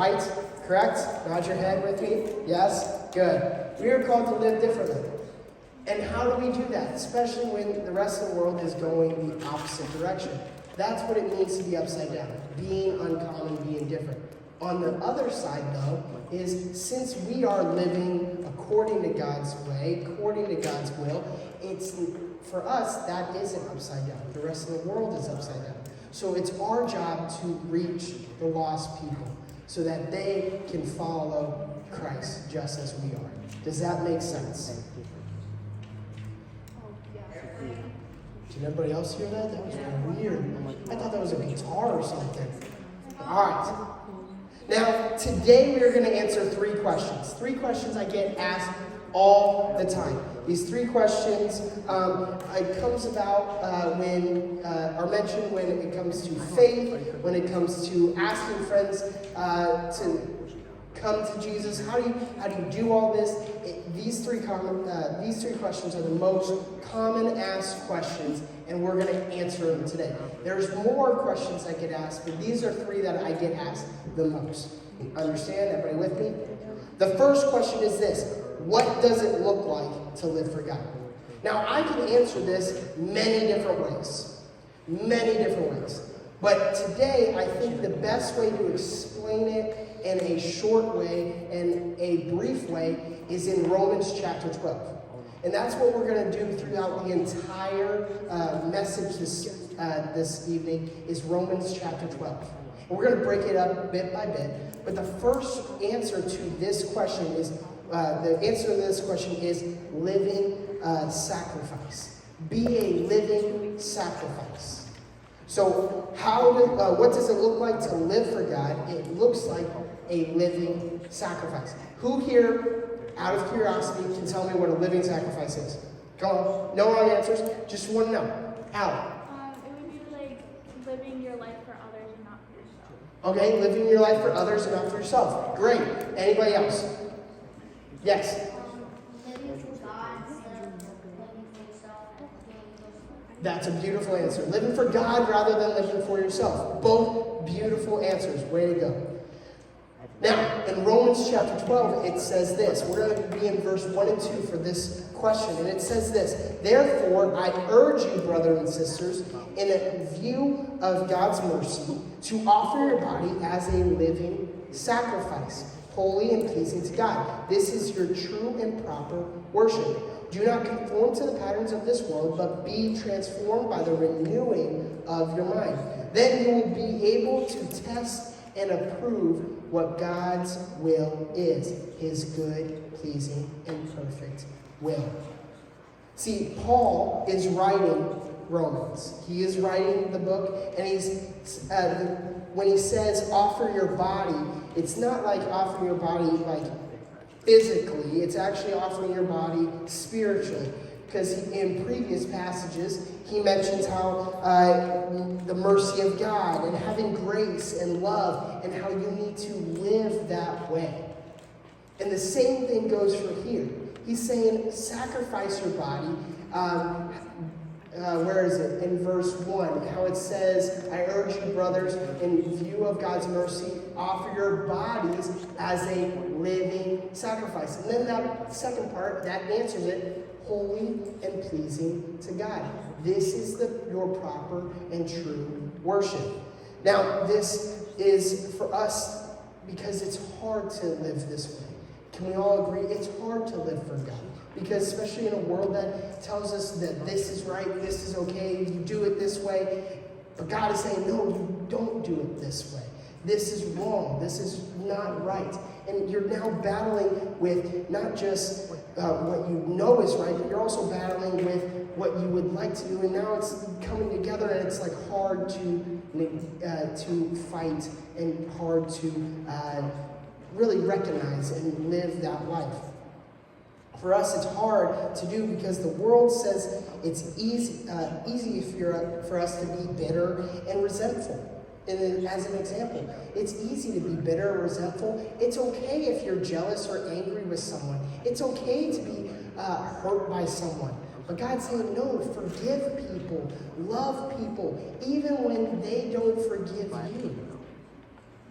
right? Correct? Nod your head with me. Yes? Good. We are called to live differently. And how do we do that? Especially when the rest of the world is going the opposite direction. That's what it means to be upside down. Being uncommon, being different. On the other side, though, is since we are living according to God's way, according to God's will, it's for us, that isn't upside down. The rest of the world is upside down. So it's our job to reach the lost people so that they can follow Christ just as we are. Does that make sense? Did everybody else hear that? That was weird. I thought that was a guitar or something. All right. Now, today we are going to answer 3 questions. 3 questions I get asked all the time. These 3 questions it comes about are mentioned when it comes to faith, when it comes to asking friends to come to Jesus. How do you do all this? These three questions are the most common asked questions, and we're going to answer them today. There's more questions I get asked, but these are 3 that I get asked the most. Understand? Everybody with me? The first question is this: what does it look like to live for God? Now, I can answer this many different ways. Many different ways. But today, I think the best way to explain it in a short way and a brief way is in Romans chapter 12. And that's what we're going to do throughout the entire message this evening is Romans chapter 12. And we're going to break it up bit by bit. But the first answer to this question is, living sacrifice. Be a living sacrifice. So what does it look like to live for God? It looks like a living sacrifice. Who here, out of curiosity, can tell me what a living sacrifice is? Come on. No wrong answers. Just want to know. Al. It would be like living your life for others and not for yourself. Okay, living your life for others and not for yourself. Great. Anybody else? Yes. Living for God instead of living for yourself and being close. That's a beautiful answer. Living for God rather than living for yourself. Both beautiful answers. Way to go. Now, in Romans chapter 12, it says this. We're going to be in verse 1 and 2 for this question. And it says this: therefore, I urge you, brothers and sisters, in view of God's mercy, to offer your body as a living sacrifice, holy and pleasing to God. This is your true and proper worship. Do not conform to the patterns of this world, but be transformed by the renewing of your mind. Then you will be able to test and approve what God's will is, his good, pleasing, and perfect will. See, Paul is writing Romans. He is writing the book, and when he says offer your body, it's not like offering your body like physically, it's actually offering your body spiritually. Because in previous passages, he mentions how the mercy of God and having grace and love and how you need to live that way. And the same thing goes for here. He's saying sacrifice your body. Where is it? In verse 1, how it says, I urge you, brothers, in view of God's mercy, offer your bodies as a living sacrifice. And then that second part, that answers it, holy and pleasing to God. This is your proper and true worship. Now, this is for us because it's hard to live this way. Can we all agree? It's hard to live for God. Because especially in a world that tells us that this is right, this is okay, you do it this way. But God is saying, no, you don't do it this way. This is wrong. This is not right. And you're now battling with not just what you know is right, but you're also battling with what you would like to do. And now it's coming together, and it's like hard to fight and hard to really recognize and live that life. For us, it's hard to do because the world says it's easy for us to be bitter and resentful. And as an example, it's easy to be bitter or resentful. It's okay if you're jealous or angry with someone. It's okay to be hurt by someone. But God's saying, no, forgive people, love people, even when they don't forgive you.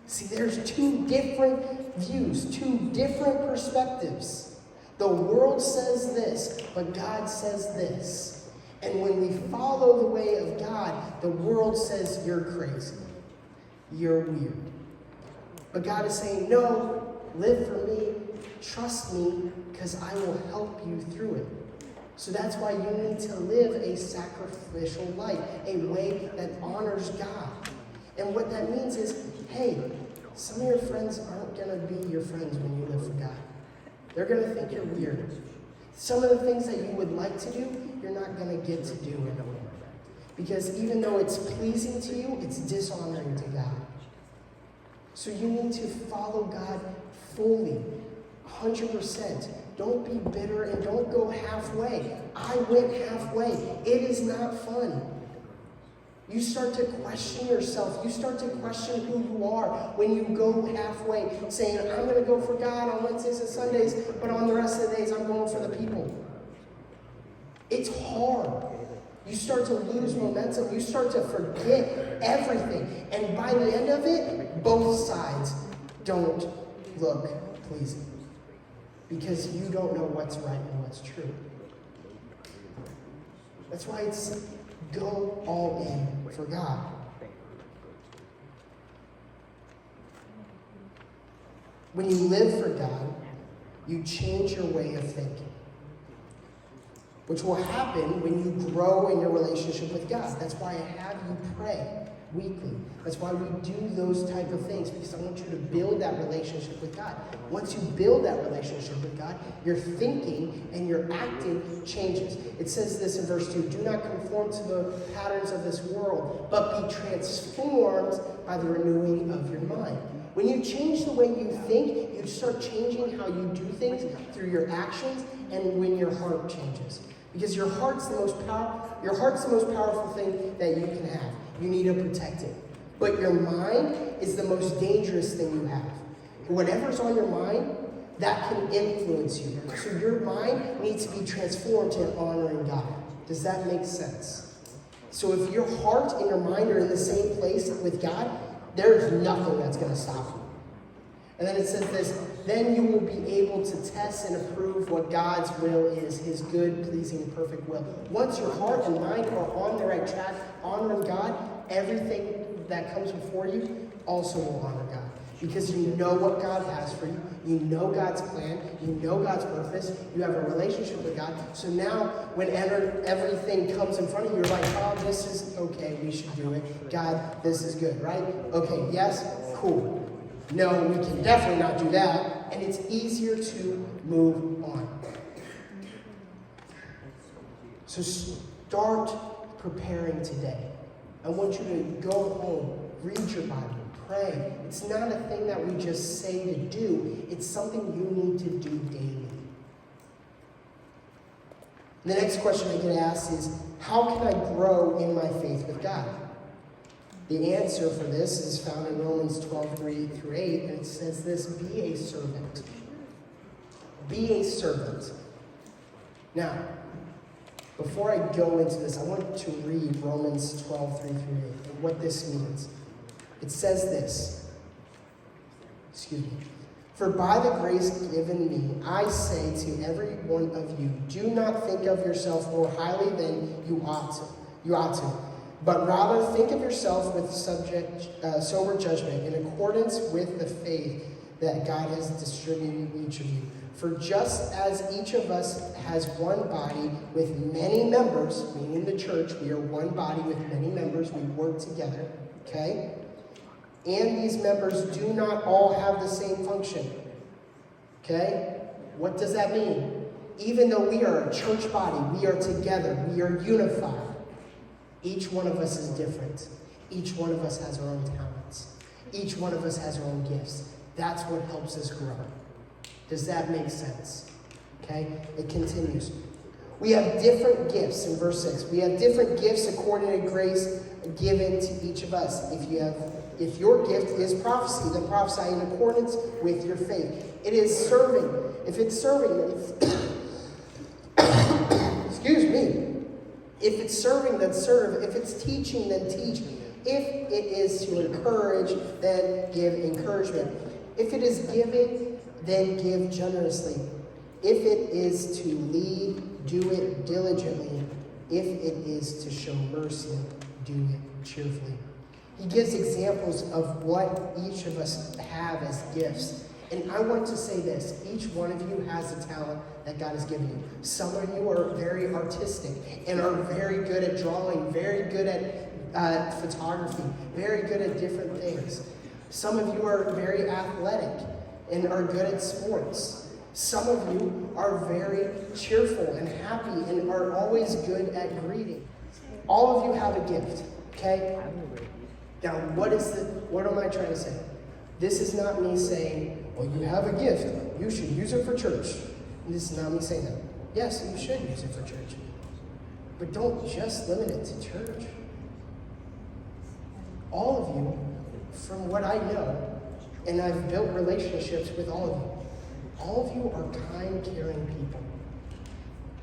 See, there's two different views, two different perspectives. The world says this, but God says this. And when we follow the way of God, the world says you're crazy. You're weird. But God is saying, no, live for me, trust me, because I will help you through it. So that's why you need to live a sacrificial life, a way that honors God. And what that means is, hey, some of your friends aren't going to be your friends when you live for God. They're going to think you're weird. Some of the things that you would like to do, you're not going to get to do anymore. Because even though it's pleasing to you, it's dishonoring to God. So you need to follow God fully, 100%. Don't be bitter and don't go halfway. I went halfway. It is not fun. You start to question yourself. You start to question who you are when you go halfway, saying, I'm going to go for God on Wednesdays and Sundays, but on the rest of the days, I'm going for the people. It's hard. You start to lose momentum. You start to forget everything. And by the end of it, both sides don't look pleasing. Because you don't know what's right and what's true. That's why it's go all in for God. When you live for God, you change your way of thinking. Which will happen when you grow in your relationship with God. That's why I have you pray weekly. That's why we do those type of things, because I want you to build that relationship with God. Once you build that relationship with God, your thinking and your acting changes. It says this in verse 2, do not conform to the patterns of this world, but be transformed by the renewing of your mind. When you change the way you think, you start changing how you do things through your actions and when your heart changes. Because your heart's the most powerful thing that you can have. You need to protect it. But your mind is the most dangerous thing you have. Whatever's on your mind, that can influence you. So your mind needs to be transformed to honoring God. Does that make sense? So if your heart and your mind are in the same place with God, there's nothing that's going to stop you. And then it says this, then you will be able to test and approve what God's will is, his good, pleasing, and perfect will. Once your heart and mind are on the right track, honoring God, everything that comes before you also will honor God. Because you know what God has for you. You know God's plan. You know God's purpose. You have a relationship with God. So now, whenever everything comes in front of you, you're like, oh, this is okay. We should do it. God, this is good, right? Okay, yes? Cool. No, we can definitely not do that. And it's easier to move on. So start preparing today. I want you to go home, read your Bible, pray. It's not a thing that we just say to do. It's something you need to do daily. The next question I get asked is, how can I grow in my faith with God? The answer for this is found in Romans 12:3-8, and it says this, be a servant. Be a servant. Now, before I go into this, I want to read Romans 12:3-8, and what this means. It says this, for by the grace given me, I say to every one of you, do not think of yourself more highly than you ought to. But rather think of yourself with sober judgment in accordance with the faith that God has distributed each of you. For just as each of us has one body with many members, meaning the church, we are one body with many members, we work together, okay? And these members do not all have the same function, okay? What does that mean? Even though we are a church body, we are together, we are unified. Each one of us is different. Each one of us has our own talents. Each one of us has our own gifts. That's what helps us grow. Does that make sense? Okay? It continues. We have different gifts in verse 6. We have different gifts according to grace given to each of us. If your gift is prophecy, then prophesy in accordance with your faith. It is serving. If it's serving, then it's excuse me. If it's serving, then serve. If it's teaching, then teach. If it is to encourage, then give encouragement. If it is giving, then give generously. If it is to lead, do it diligently. If it is to show mercy, do it cheerfully. He gives examples of what each of us have as gifts. And I want to say this, each one of you has a talent that God has given you. Some of you are very artistic and are very good at drawing, very good at photography, very good at different things. Some of you are very athletic and are good at sports. Some of you are very cheerful and happy and are always good at greeting. All of you have a gift, okay? Now, what am I trying to say? This is not me saying, well, you have a gift, you should use it for church. This is not me saying that. Yes, you should use it for church. But don't just limit it to church. All of you, from what I know, and I've built relationships with all of you are kind, caring people.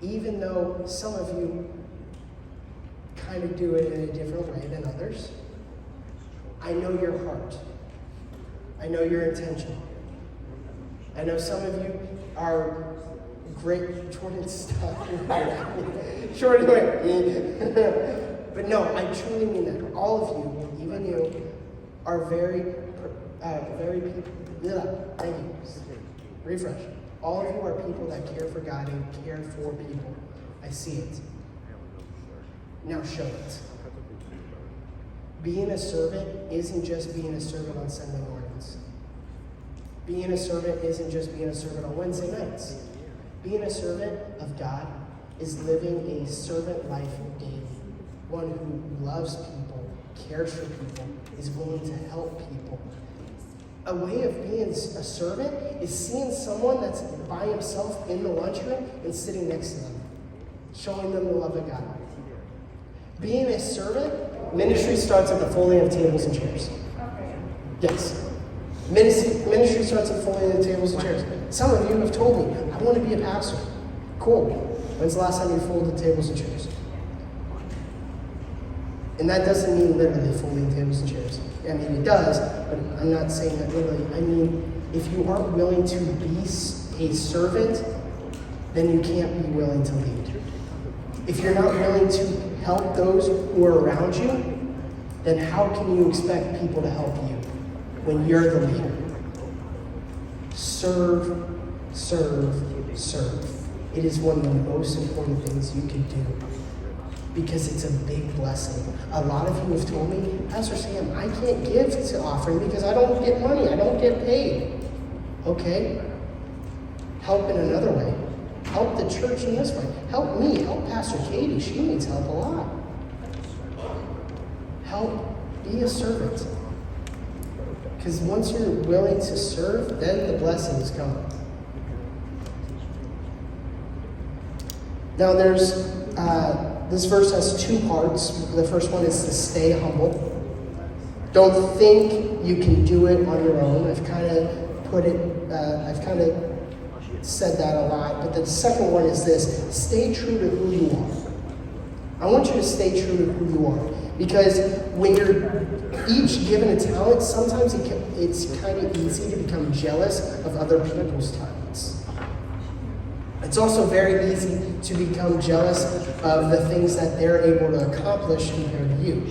Even though some of you kind of do it in a different way than others, I know your heart. I know your intention. I know some of you are great. Jordan, stop. Jordan, but no, I truly mean that. All of you, even you, are very people. Thank you. Refresh. All of you are people that care for God and care for people. I see it. Now show it. Being a servant isn't just being a servant on Sunday mornings. Being a servant isn't just being a servant on Wednesday nights. Being a servant of God is living a servant life daily. One who loves people, cares for people, is willing to help people. A way of being a servant is seeing someone that's by himself in the lunchroom and sitting next to them, showing them the love of God. Being a servant, ministry starts at the folding of tables and chairs. Yes. Ministry starts at folding of tables and chairs. Some of you have told me, I want to be a pastor. Cool. When's the last time you folded tables and chairs? And that doesn't mean literally folding tables and chairs. I mean, it does, but I'm not saying that literally. I mean, if you aren't willing to be a servant, then you can't be willing to lead. If you're not willing to help those who are around you, then how can you expect people to help you when you're the leader? Serve, serve, serve. It is one of the most important things you can do because it's a big blessing. A lot of you have told me, Pastor Sam, I can't give to offering because I don't get money, I don't get paid. Okay, help in another way. Help the church in this way. Help me, help Pastor Katie, she needs help a lot. Help, be a servant. Because once you're willing to serve, then the blessings come. Now this verse has two parts. The first one is to stay humble. Don't think you can do it on your own. I've kind of said that a lot. But the second one is this: stay true to who you are. I want you to stay true to who you are. Because when you're each given a talent, sometimes it's kind of easy to become jealous of other people's talents. It's also very easy to become jealous of the things that they're able to accomplish compared to you.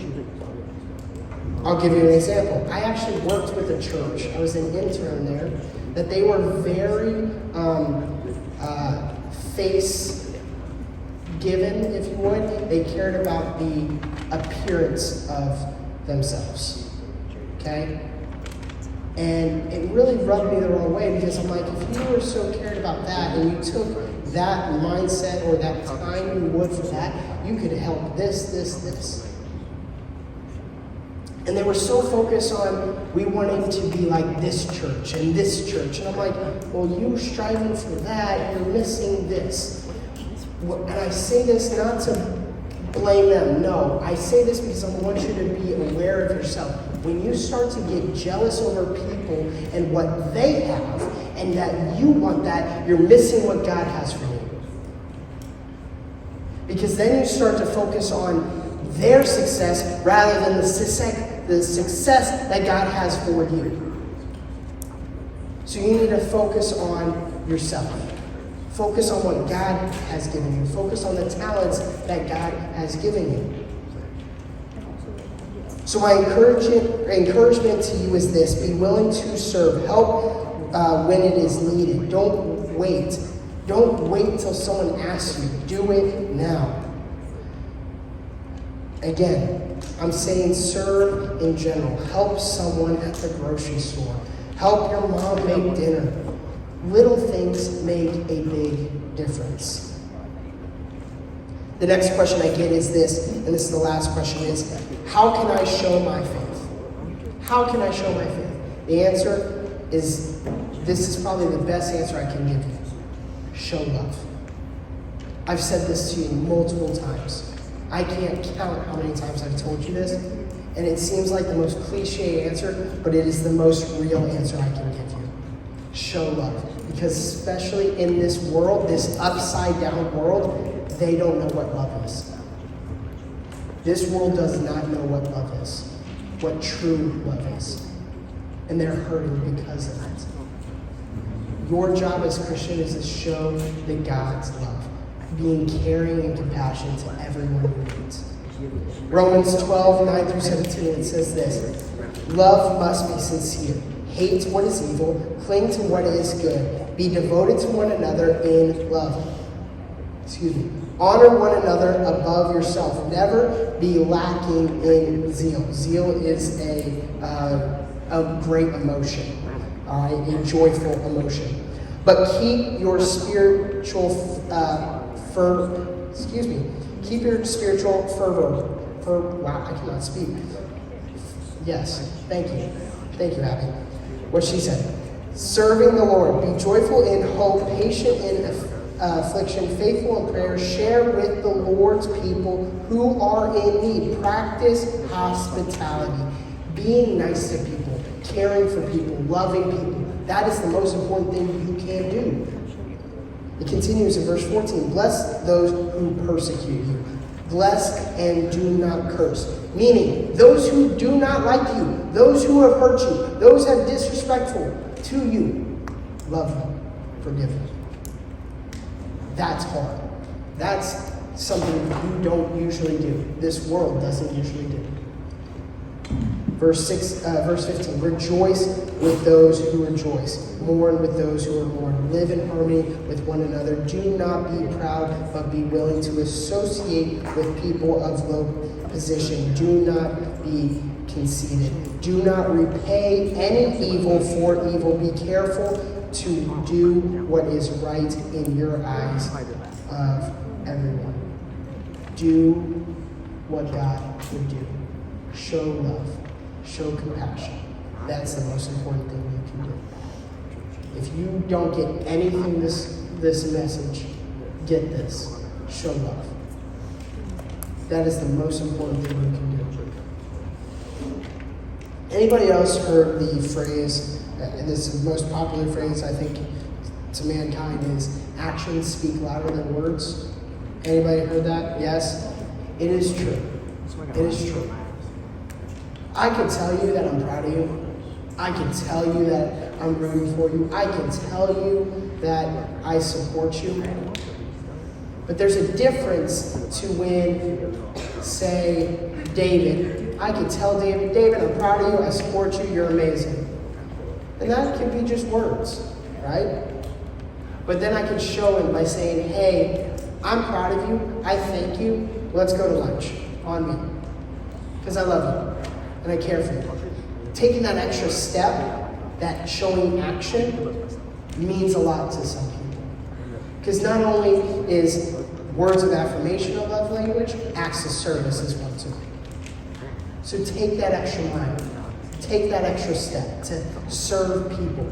I'll give you an example. I actually worked with a church. I was an intern there. That they were very face-given, if you would. They cared about the appearance of themselves. Okay? And it really rubbed me the wrong way because I'm like, if you were so cared about that and you took that mindset or that time you would for that, you could help this. And they were so focused on, we wanted to be like this church and this church. And I'm like, well, you striving for that, you're missing this. And I say this not to blame them. No, I say this because I want you to be aware of yourself. When you start to get jealous over people and what they have, and that you want that, you're missing what God has for you. Because then you start to focus on their success rather than the success that God has for you. So you need to focus on yourself. Focus on what God has given you. Focus on the talents that God has given you. So my encouragement to you is this: be willing to serve. Help when it is needed. Don't wait. Don't wait till someone asks you. Do it now. Again, I'm saying serve in general. Help someone at the grocery store. Help your mom make dinner. Little things make a big difference. The next question I get is this, and this is the last question, is how can I show my faith? How can I show my faith? The answer is, this is probably the best answer I can give you. Show love. I've said this to you multiple times. I can't count how many times I've told you this, and it seems like the most cliche answer, but it is the most real answer I can give you. Show love. Because especially in this world, this upside down world, they don't know what love is. This world does not know what love is, what true love is. And they're hurting because of it. Your job as a Christian is to show the God's love, being caring and compassionate to everyone who needs. Romans 12, 9 through 17, it says this: love must be sincere. Hate what is evil. Cling to what is good. Be devoted to one another in love. Honor one another above yourself. Never be lacking in zeal. Zeal is a great emotion, all right, a joyful emotion. But keep your spiritual Keep your spiritual fervor. Wow, I cannot speak. Yes, thank you. Thank you, Abby. What she said. Serving the Lord. Be joyful in hope, patient in affliction, faithful in prayer. Share with the Lord's people who are in need. Practice hospitality. Being nice to people, caring for people, loving people. That is the most important thing you can do. It continues in verse 14. Bless those who persecute you. Bless and do not curse. Meaning, those who do not like you, those who have hurt you, those who have disrespectful to you, love them, forgive them. That's hard. That's something you don't usually do. This world doesn't usually do. Verse 15, rejoice with those who rejoice. Mourn with those who are mourned. Live in harmony with one another. Do not be proud, but be willing to associate with people of low position. Do not be conceited. Do not repay any evil for evil. Be careful to do what is right in your eyes of everyone. Do what God would do. Show love. Show compassion. That's the most important thing you can do. If you don't get anything this message, get this. Show love. That is the most important thing you can do. Anybody else heard the phrase, and this is the most popular phrase I think to mankind, is actions speak louder than words? Anybody heard that? Yes? It is true. It is true. I can tell you that I'm proud of you. I can tell you that I'm rooting for you. I can tell you that I support you. But there's a difference to when, say, David, I can tell David, I'm proud of you, I support you, you're amazing. And that can be just words, right? But then I can show him by saying, hey, I'm proud of you, I thank you, let's go to lunch on me. Because I love you. And I care for you. Taking that extra step, that showing action, means a lot to some people. Because not only is words of affirmation a love language, acts of service is one too. So take that extra mile. Take that extra step to serve people.